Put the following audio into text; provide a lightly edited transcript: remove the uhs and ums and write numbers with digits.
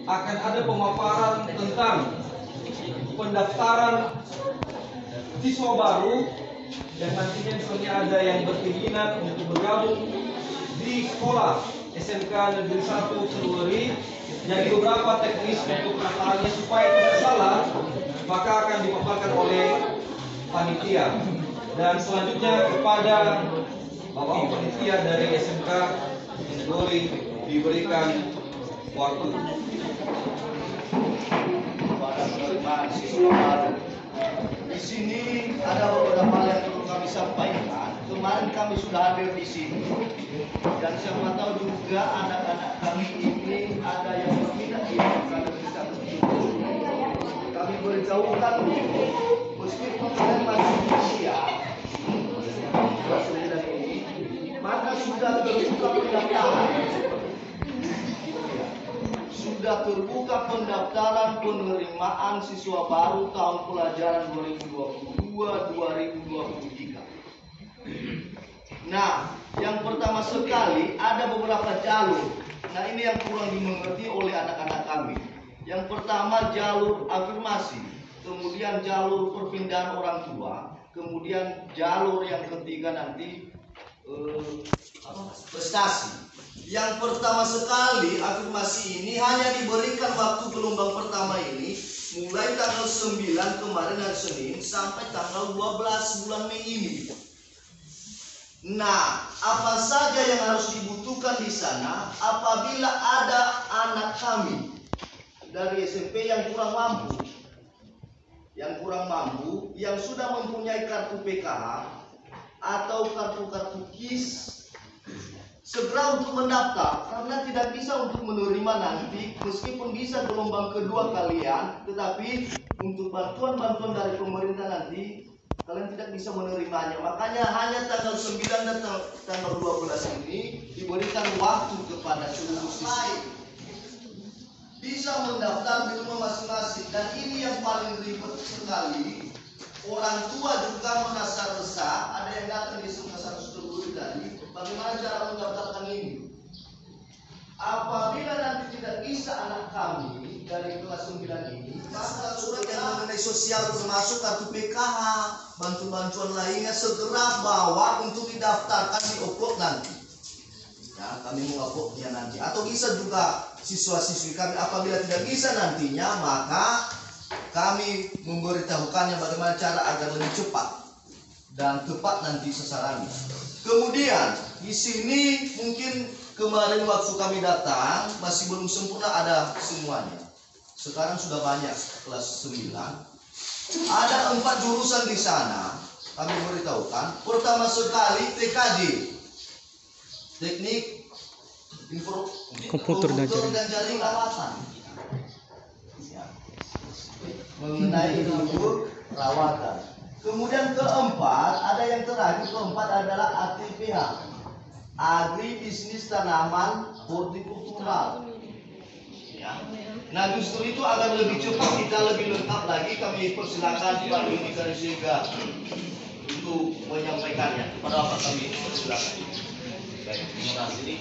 akan ada pemaparan tentang pendaftaran siswa baru yang nantinya misalnya ada yang berkeinginan untuk bergabung di sekolah SMK Negeri 1 Seluweri. Jadi beberapa teknis untuk pendaftarannya supaya tidak salah, maka akan dipaparkan oleh panitia. Dan selanjutnya kepada Bapak panitia dari SMK Seluweri diberikan waktu. Pada penerimaan siswa baru. Di sini ada beberapa hal yang perlu kami sampaikan. Kemarin kami sudah hadir di sini, dan siapa tahu juga anak-anak kami ini ada yang berminat di SMK Negeri 1. Kami beritahukan meskipun kalian masih usia kelas 9 ini, maka sudah terbuka pendaftaran. Sudah terbuka pendaftaran penerimaan siswa baru tahun pelajaran 2022-2023. Nah, yang pertama sekali ada beberapa jalur. Nah, ini yang kurang dimengerti oleh anak-anak kami. Yang pertama jalur afirmasi, kemudian jalur perpindahan orang tua, kemudian jalur yang ketiga nanti prestasi. Yang pertama sekali afirmasi ini hanya diberikan waktu gelombang pertama ini mulai tanggal 9 kemarin hari Senin sampai tanggal 12 bulan Mei ini. Nah, apa saja yang harus dibutuhkan di sana apabila ada anak kami dari SMP yang kurang mampu, yang sudah mempunyai kartu PKH atau kartu KIS, segera untuk mendaftar, karena tidak bisa untuk menerima nanti meskipun bisa gelombang kedua kalian, tetapi untuk bantuan-bantuan dari pemerintah nanti kalian tidak bisa menerimanya. Makanya hanya tanggal 9 dan tanggal 12 ini diberikan waktu kepada seluruh siswa bisa mendaftar di rumah masing-masing. Dan ini yang paling ribet sekali, orang tua juga merasa resah. Ada yang datang di SMK 1 Seluweri tadi, bagaimana cara mendaftarkan ini? Apabila nanti tidak bisa anak kami dari kelas 9 ini, maka surat yang mengenai sosial termasuk kartu PKH, bantuan lainnya segera bawa untuk didaftarkan di OPLOG nanti. Ya, kami mau OPLOG-nya nanti. Atau bisa juga siswa-siswi kami apabila tidak bisa nantinya, maka kami memberitahukannya bagaimana cara agar lebih cepat dan tepat nanti sasarannya. Kemudian di sini mungkin kemarin waktu kami datang masih belum sempurna ada semuanya. Sekarang sudah banyak kelas 9. Ada 4 jurusan di sana. Kami beritahukan. Pertama sekali TKJ, Teknik Komputer dan Jaring Rawatan. Mengenai ilmu perawatan. Kemudian keempat, ada yang terakhir, keempat adalah ATPH, Agri Bisnis Tanaman Hortikultural. Ya. Nah, justru itu agar lebih cepat kita lebih lengkap lagi, kami persilakan Pak Yunifar Siega untuk menyampaikannya. Kepada Bapak kami persilakan. Baik, terima kasih.